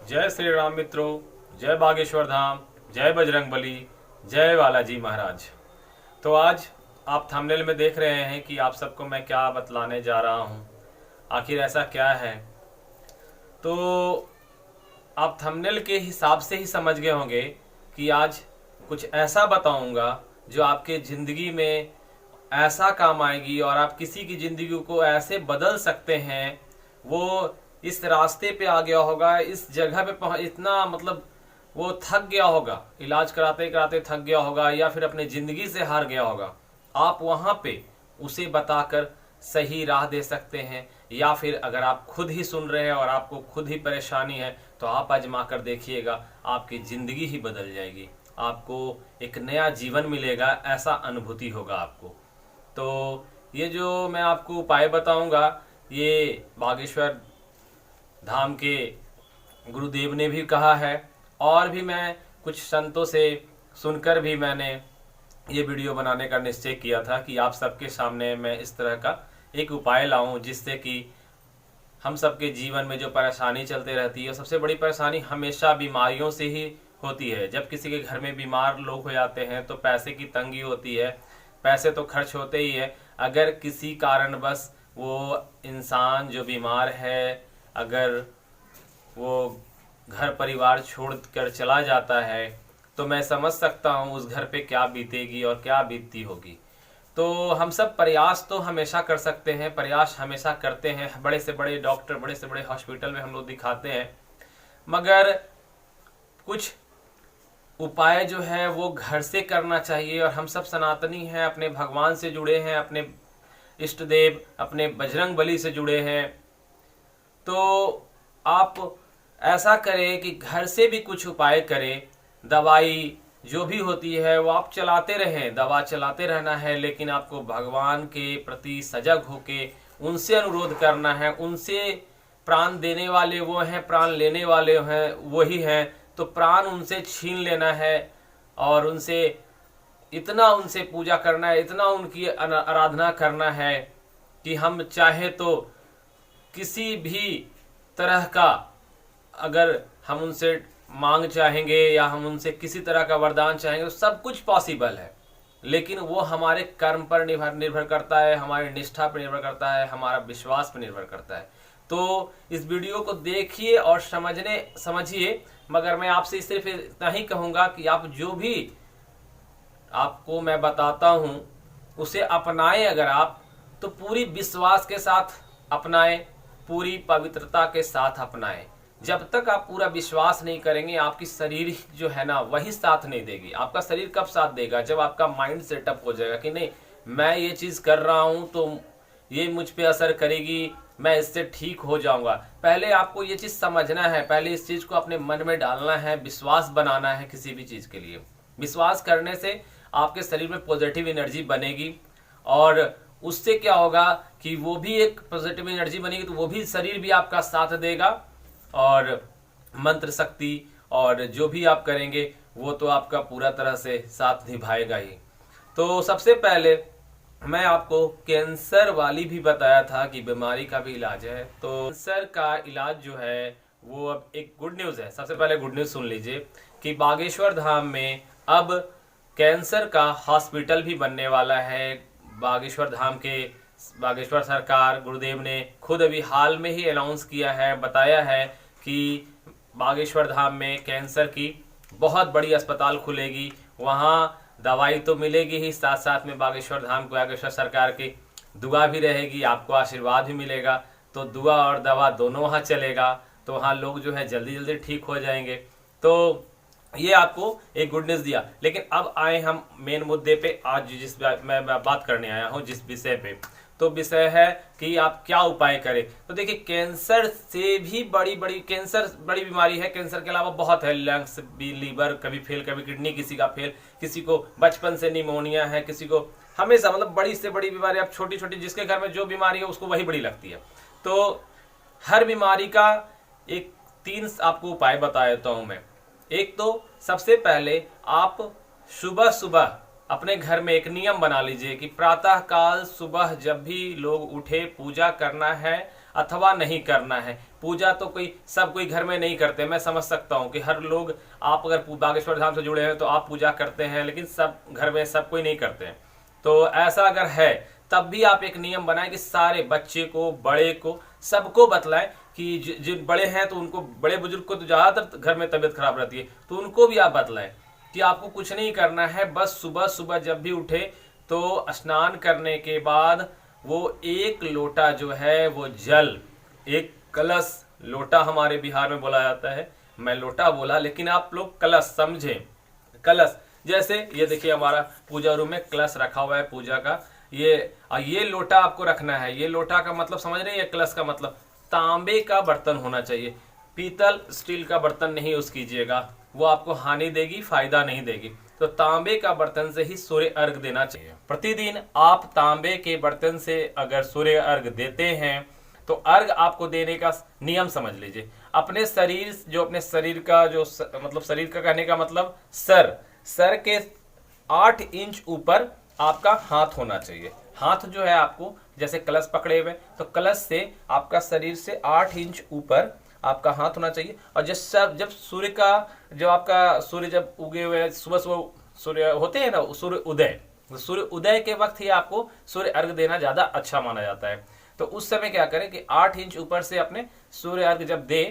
जय श्री राम मित्रों, जय बागेश्वर धाम, जय बजरंगबली, जय बालाजी महाराज। तो आज आप थंबनेल में देख रहे हैं कि आप सबको मैं क्या बतलाने जा रहा हूँ, आखिर ऐसा क्या है। तो आप थंबनेल के हिसाब से ही समझ गए होंगे कि आज कुछ ऐसा बताऊंगा जो आपके ज़िंदगी में ऐसा काम आएगी और आप किसी की ज़िंदगी को ऐसे बदल सकते हैं। वो इस रास्ते पे आ गया होगा, इस जगह पे इतना मतलब वो थक गया होगा, इलाज कराते कराते थक गया होगा या फिर अपने ज़िंदगी से हार गया होगा। आप वहाँ पे उसे बताकर सही राह दे सकते हैं। या फिर अगर आप खुद ही सुन रहे हैं और आपको खुद ही परेशानी है तो आप आजमा कर देखिएगा, आपकी ज़िंदगी ही बदल जाएगी, आपको एक नया जीवन मिलेगा, ऐसा अनुभूति होगा आपको। तो ये जो मैं आपको उपाय बताऊंगा, ये बागेश्वर धाम के गुरुदेव ने भी कहा है और भी मैं कुछ संतों से सुनकर भी मैंने ये वीडियो बनाने का निश्चय किया था कि आप सबके सामने मैं इस तरह का एक उपाय लाऊं जिससे कि हम सबके जीवन में जो परेशानी चलते रहती है, सबसे बड़ी परेशानी हमेशा बीमारियों से ही होती है। जब किसी के घर में बीमार लोग हो जाते हैं तो पैसे की तंगी होती है, पैसे तो खर्च होते ही है। अगर किसी कारणवश वो इंसान जो बीमार है, अगर वो घर परिवार छोड़ कर चला जाता है तो मैं समझ सकता हूँ उस घर पे क्या बीतेगी और क्या बीतती होगी। तो हम सब प्रयास तो हमेशा कर सकते हैं, प्रयास हमेशा करते हैं, बड़े से बड़े डॉक्टर, बड़े से बड़े हॉस्पिटल में हम लोग दिखाते हैं, मगर कुछ उपाय जो है वो घर से करना चाहिए। और हम सब सनातनी हैं, अपने भगवान से जुड़े हैं, अपने इष्ट देव, अपने बजरंग बली से जुड़े हैं। तो आप ऐसा करें कि घर से भी कुछ उपाय करें। दवाई जो भी होती है वो आप चलाते रहें, दवा चलाते रहना है, लेकिन आपको भगवान के प्रति सजग होके उनसे अनुरोध करना है। उनसे प्राण देने वाले वो हैं, प्राण लेने वाले हैं वही हैं, तो प्राण उनसे छीन लेना है और उनसे इतना उनसे पूजा करना है, इतना उनकी आराधना करना है कि हम चाहे तो किसी भी तरह का अगर हम उनसे मांग चाहेंगे या हम उनसे किसी तरह का वरदान चाहेंगे तो सब कुछ पॉसिबल है। लेकिन वो हमारे कर्म पर निर्भर करता है, हमारी निष्ठा पर निर्भर करता है, हमारा विश्वास पर निर्भर करता है। तो इस वीडियो को देखिए और समझिए, मगर मैं आपसे सिर्फ इतना ही कहूँगा कि आप जो भी आपको मैं बताता हूँ उसे अपनाएं। अगर आप तो पूरी विश्वास के साथ अपनाएं, पूरी पवित्रता के साथ अपनाएं। जब तक आप पूरा विश्वास नहीं करेंगे, आपकी शरीर जो है ना वही साथ नहीं देगी। आपका शरीर कब साथ देगा? जब आपका माइंड सेटअप हो जाएगा कि नहीं, मैं ये चीज़ कर रहा हूँ तो ये मुझ पे असर करेगी, मैं इससे ठीक हो जाऊंगा। पहले आपको ये चीज़ समझना है, पहले इस चीज़ को अपने मन में डालना है, विश्वास बनाना है किसी भी चीज़ के लिए। विश्वास करने से आपके शरीर में पॉजिटिव एनर्जी बनेगी और उससे क्या होगा कि वो भी एक पॉजिटिव एनर्जी बनेगी तो वो भी शरीर भी आपका साथ देगा और मंत्र शक्ति और जो भी आप करेंगे वो तो आपका पूरा तरह से साथ निभाएगा ही। तो सबसे पहले मैं आपको कैंसर वाली भी बताया था कि बीमारी का भी इलाज है। तो कैंसर का इलाज जो है वो अब एक गुड न्यूज़ है। सबसे पहले गुड न्यूज़ सुन लीजिए कि बागेश्वर धाम में अब कैंसर का हॉस्पिटल भी बनने वाला है। बागेश्वर धाम के बागेश्वर सरकार गुरुदेव ने खुद अभी हाल में ही अनाउंस किया है, बताया है कि बागेश्वर धाम में कैंसर की बहुत बड़ी अस्पताल खुलेगी। वहाँ दवाई तो मिलेगी ही, साथ साथ में बागेश्वर धाम को बागेश्वर सरकार की दुआ भी रहेगी, आपको आशीर्वाद भी मिलेगा। तो दुआ और दवा दोनों वहाँ चलेगा, तो वहाँ लोग जो है जल्दी जल्दी ठीक हो जाएंगे। तो ये आपको एक गुड न्यूज़ दिया। लेकिन अब आए हम मेन मुद्दे पे, आज जिस मैं बात करने आया हूँ जिस विषय पे, तो विषय है कि आप क्या उपाय करें। तो देखिए, कैंसर से भी कैंसर बड़ी बीमारी है। कैंसर के अलावा बहुत है, लंग्स भी, लीवर कभी फेल, कभी किडनी किसी का फेल, किसी को बचपन से निमोनिया है, किसी को हमेशा मतलब बड़ी से बड़ी बीमारी। अब छोटी छोटी जिसके घर में जो बीमारी है उसको वही बड़ी लगती है। तो हर बीमारी का एक 3 आपको उपाय बता देता हूँ मैं। एक तो सबसे पहले आप सुबह सुबह अपने घर में एक नियम बना लीजिए कि प्रातः काल सुबह जब भी लोग उठे पूजा करना है अथवा नहीं करना है। पूजा तो सब कोई घर में नहीं करते। मैं समझ सकता हूँ कि हर लोग, आप अगर बागेश्वर धाम से जुड़े हैं तो आप पूजा करते हैं, लेकिन सब घर में सब कोई नहीं करते हैं। तो ऐसा अगर है तब भी आप एक नियम बनाएं कि सारे बच्चे को, बड़े को, सबको बतलाएं कि जिन बड़े हैं तो उनको, बड़े बुजुर्ग को तो ज़्यादातर घर में तबीयत खराब रहती है, तो उनको भी आप बतलाएं कि आपको कुछ नहीं करना है। बस सुबह सुबह जब भी उठे तो स्नान करने के बाद वो एक लोटा जो है वो जल, एक कलश, लोटा हमारे बिहार में बोला जाता है, मैं लोटा बोला लेकिन आप लोग कलश समझें। कलश जैसे ये देखिए हमारा पूजा रूम में कलश रखा हुआ है पूजा का, ये लोटा आपको रखना है। ये लोटा का मतलब समझ रहे हैं, ये कलश का मतलब तांबे का बर्तन होना चाहिए, पीतल स्टील का बर्तन नहीं यूज कीजिएगा, वो आपको हानि देगी, फायदा नहीं देगी। तो तांबे का बर्तन से ही सूर्य अर्घ देना चाहिए। प्रतिदिन आप तांबे के बर्तन से अगर सूर्य अर्घ देते हैं तो अर्घ आपको देने का नियम समझ लीजिए। अपने शरीर, जो अपने शरीर का जो मतलब शरीर का कहने का मतलब सर के 8 इंच ऊपर आपका हाथ होना चाहिए। हाथ जो है आपको, जैसे कलश पकड़े हुए तो कलश से आपका शरीर से 8 इंच ऊपर आपका हाथ होना चाहिए। और जब सूर्य का, जो आपका सूर्य जब उगे हुए सुबह सुबह सूर्य होते हैं ना, सूर्य उदय के वक्त ही आपको सूर्य अर्घ देना ज्यादा अच्छा माना जाता है। तो उस समय क्या करें कि 8 इंच ऊपर से अपने सूर्य अर्घ जब दे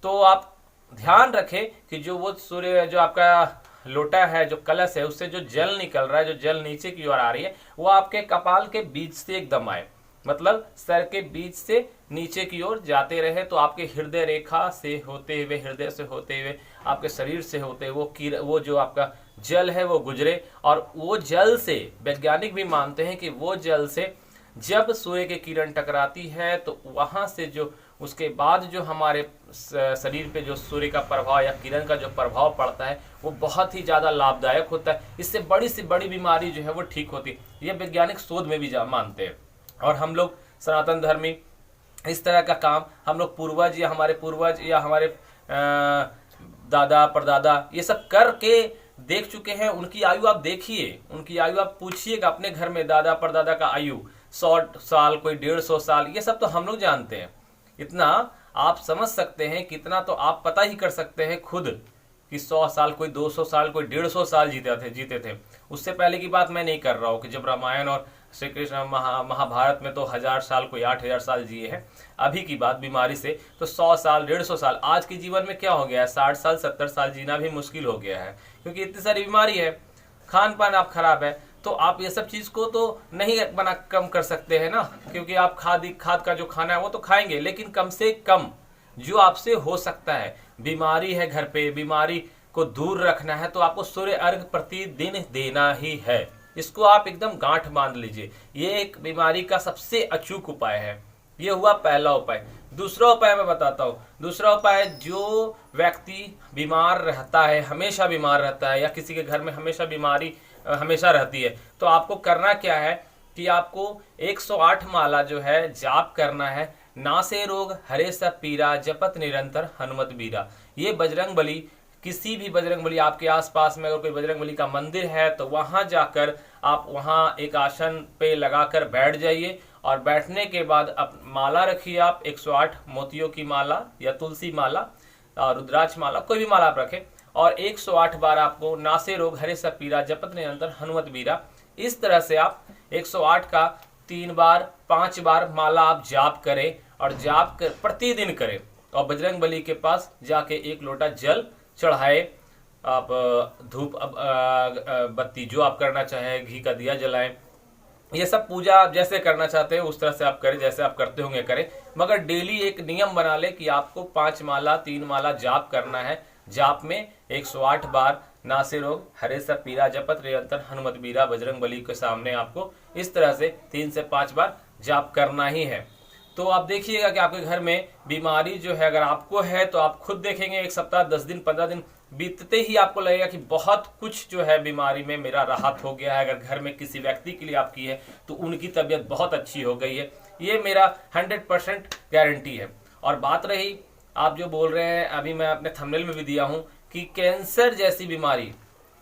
तो आप ध्यान रखें कि जो वो सूर्य, जो आपका लोटा है, जो कलश है, उससे जो जल निकल रहा है, जो जल नीचे की ओर आ रही है, वो आपके कपाल के बीच से एकदम आए, मतलब सर के बीच से नीचे की ओर जाते रहे। तो आपके हृदय रेखा से होते हुए, हृदय से होते हुए, आपके शरीर से होते हुए वो जो आपका जल है वो गुजरे। और वो जल से वैज्ञानिक भी मानते हैं कि वो जल से जब सूर्य की किरण टकराती है तो वहां से जो उसके बाद जो हमारे शरीर पे जो सूर्य का प्रभाव या किरण का जो प्रभाव पड़ता है वो बहुत ही ज़्यादा लाभदायक होता है। इससे बड़ी से बड़ी बीमारी जो है वो ठीक होती है। ये वैज्ञानिक शोध में भी मानते हैं। और हम लोग सनातन धर्मी इस तरह का काम हम लोग पूर्वज या हमारे दादा परदादा ये सब करके देख चुके हैं। उनकी आयु आप देखिए, उनकी आयु आप पूछिएगा अपने घर में, दादा परदादा का आयु 100 साल, कोई 150 साल, ये सब तो हम लोग जानते हैं। इतना आप समझ सकते हैं, कितना तो आप पता ही कर सकते हैं खुद कि 100 साल, कोई 200 साल, कोई 150 साल जीते थे। उससे पहले की बात मैं नहीं कर रहा हूँ कि जब रामायण और श्री कृष्ण महाभारत में तो 1000 साल, कोई 8000 साल जिए हैं। अभी की बात बीमारी से तो 100 साल, 150 साल। आज के जीवन में क्या हो गया है, 60 साल 70 साल जीना भी मुश्किल हो गया है, क्योंकि इतनी सारी बीमारी है। खान पान आप खराब है, तो आप ये सब चीज को तो नहीं कम कर सकते हैं ना, क्योंकि आप खाद का जो खाना है वो तो खाएंगे, लेकिन कम से कम जो आपसे हो सकता है, बीमारी है घर पे, बीमारी को दूर रखना है, तो आपको सूर्य अर्घ प्रतिदिन देना ही है। इसको आप एकदम गांठ बांध लीजिए। ये एक बीमारी का सबसे अचूक उपाय है। ये हुआ पहला उपाय। दूसरा उपाय मैं बताता हूँ। दूसरा उपाय, जो व्यक्ति बीमार रहता है, हमेशा बीमार रहता है, या किसी के घर में हमेशा बीमारी हमेशा रहती है, तो आपको करना क्या है कि आपको 108 माला जो है जाप करना है। नासे रोग हरे सब पीरा, जपत निरंतर हनुमत बीरा। ये बजरंग बली, किसी भी बजरंग बली आपके आसपास में अगर कोई बजरंग बली का मंदिर है तो वहां जाकर आप वहां एक आसन पे लगाकर बैठ जाइए। और बैठने के बाद अब माला रखिए, आप 108 मोतियों की माला या तुलसी माला और रुद्राक्ष माला, कोई भी माला आप रखें, और 108 बार आपको नासे रोग हरे सब पीरा, जपत निरंतर हनुमत बीरा, इस तरह से आप 108 का 3 बार 5 बार माला आप जाप करें। और जाप कर प्रतिदिन करें, और बजरंग बली के पास जाके 1 लोटा जल चढ़ाए। आप धूप बत्ती जो आप करना चाहें, घी का दिया जलाएं। ये सब पूजा आप जैसे करना चाहते हैं उस तरह से आप करें, जैसे आप करते होंगे करें, मगर डेली एक नियम बना ले कि आपको 5 माला 3 माला जाप करना है। जाप में 108 बार नासे रोग हरे सब पीरा, जपत निरंतर हनुमत बीरा, बजरंग बली के सामने आपको इस तरह से 3 से 5 बार जाप करना ही है। तो आप देखिएगा कि आपके घर में बीमारी जो है, अगर आपको है तो आप खुद देखेंगे 1 सप्ताह, 10 दिन, 15 दिन बीतते ही आपको लगेगा कि बहुत कुछ जो है बीमारी में मेरा राहत हो गया है। अगर घर में किसी व्यक्ति के लिए आपकी है तो उनकी तबीयत बहुत अच्छी हो गई है। ये मेरा 100% गारंटी है। और बात रही आप जो बोल रहे हैं, अभी मैं अपने थंबनेल में भी दिया हूं कि कैंसर जैसी बीमारी,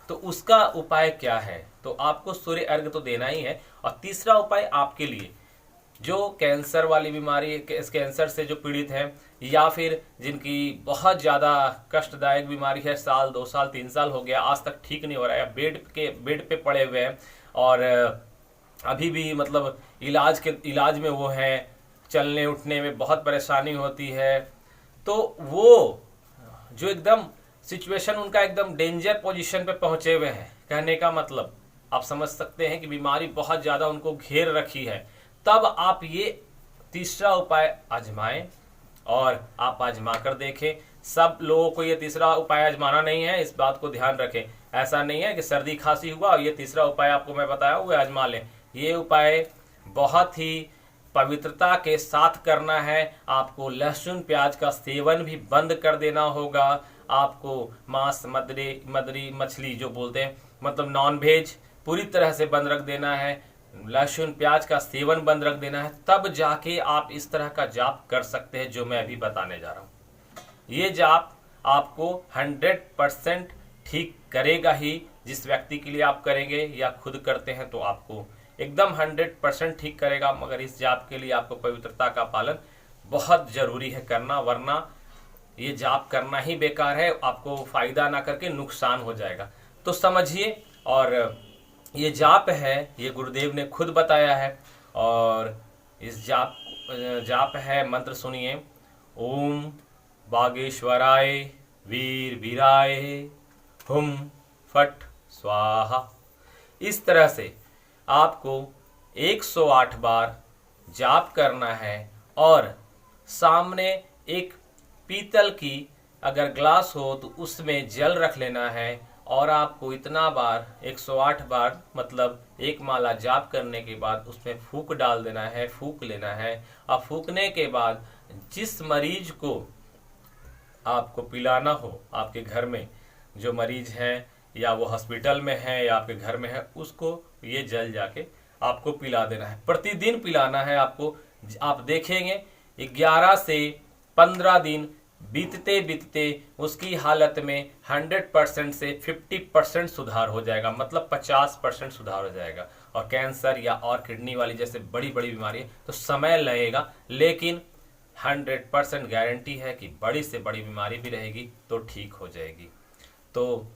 तो उसका उपाय क्या है, तो आपको सूर्य अर्घ तो देना ही है। और तीसरा उपाय आपके लिए, जो कैंसर वाली बीमारी, इस कैंसर से जो पीड़ित हैं, या फिर जिनकी बहुत ज़्यादा कष्टदायक बीमारी है, साल 2 साल 3 साल हो गया आज तक ठीक नहीं हो रहा है, या बेड पे पड़े हुए हैं और अभी भी मतलब इलाज में वो हैं, चलने उठने में बहुत परेशानी होती है, तो वो जो एकदम सिचुएशन उनका एकदम डेंजर पोजीशन पे पहुंचे हुए हैं, कहने का मतलब आप समझ सकते हैं कि बीमारी बहुत ज़्यादा उनको घेर रखी है, तब आप ये तीसरा उपाय आजमाएं और आप आजमा कर देखें। सब लोगों को ये तीसरा उपाय आजमाना नहीं है, इस बात को ध्यान रखें। ऐसा नहीं है कि सर्दी खांसी हुआ और ये तीसरा उपाय आपको मैं बताया वो आजमा लें। ये उपाय बहुत ही पवित्रता के साथ करना है। आपको लहसुन प्याज का सेवन भी बंद कर देना होगा। आपको मांस मदरी मछली जो बोलते हैं मतलब नॉन वेज पूरी तरह से बंद रख देना है, लहसुन प्याज का सेवन बंद रख देना है, तब जाके आप इस तरह का जाप कर सकते हैं जो मैं अभी बताने जा रहा हूँ। ये जाप आपको 100% ठीक करेगा ही। जिस व्यक्ति के लिए आप करेंगे या खुद करते हैं तो आपको एकदम 100% ठीक करेगा, मगर इस जाप के लिए आपको पवित्रता का पालन बहुत जरूरी है करना, वरना ये जाप करना ही बेकार है, आपको फायदा ना करके नुकसान हो जाएगा। तो समझिए, और ये जाप है ये गुरुदेव ने खुद बताया है, और इस जाप है, मंत्र सुनिए, ओम बागेश्वराय वीर वीराय हुम फट स्वाहा। इस तरह से आपको 108 बार जाप करना है, और सामने एक पीतल की अगर ग्लास हो तो उसमें जल रख लेना है, और आपको इतना बार 108 बार मतलब एक माला जाप करने के बाद उसमें फूंक डाल देना है, फूंक लेना है। और फूंकने के बाद जिस मरीज को आपको पिलाना हो, आपके घर में जो मरीज हैं या वो हॉस्पिटल में है या आपके घर में है, उसको ये जल जाके आपको पिला देना है। प्रतिदिन पिलाना है आपको। आप देखेंगे 11 से 15 दिन बीतते बीतते उसकी हालत में 100% से 50% सुधार हो जाएगा, मतलब 50% सुधार हो जाएगा। और कैंसर या और किडनी वाली जैसे बड़ी बड़ी बीमारी है तो समय लगेगा, लेकिन 100% गारंटी है कि बड़ी से बड़ी बीमारी भी रहेगी तो ठीक हो जाएगी। तो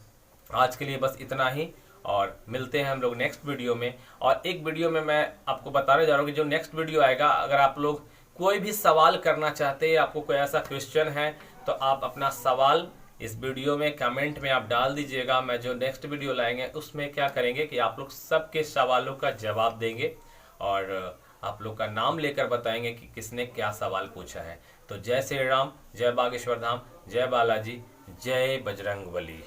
आज के लिए बस इतना ही, और मिलते हैं हम लोग नेक्स्ट वीडियो में। और एक वीडियो में मैं आपको बताने जा रहा हूँ कि जो नेक्स्ट वीडियो आएगा, अगर आप लोग कोई भी सवाल करना चाहते हैं, आपको कोई ऐसा क्वेश्चन है, तो आप अपना सवाल इस वीडियो में कमेंट में आप डाल दीजिएगा। मैं जो नेक्स्ट वीडियो लाएंगे उसमें क्या करेंगे कि आप लोग सबके सवालों का जवाब देंगे, और आप लोग का नाम लेकर बताएंगे कि किसने क्या सवाल पूछा है। तो जय श्री राम, जय बागेश्वर धाम, जय बालाजी, जय बजरंगबली।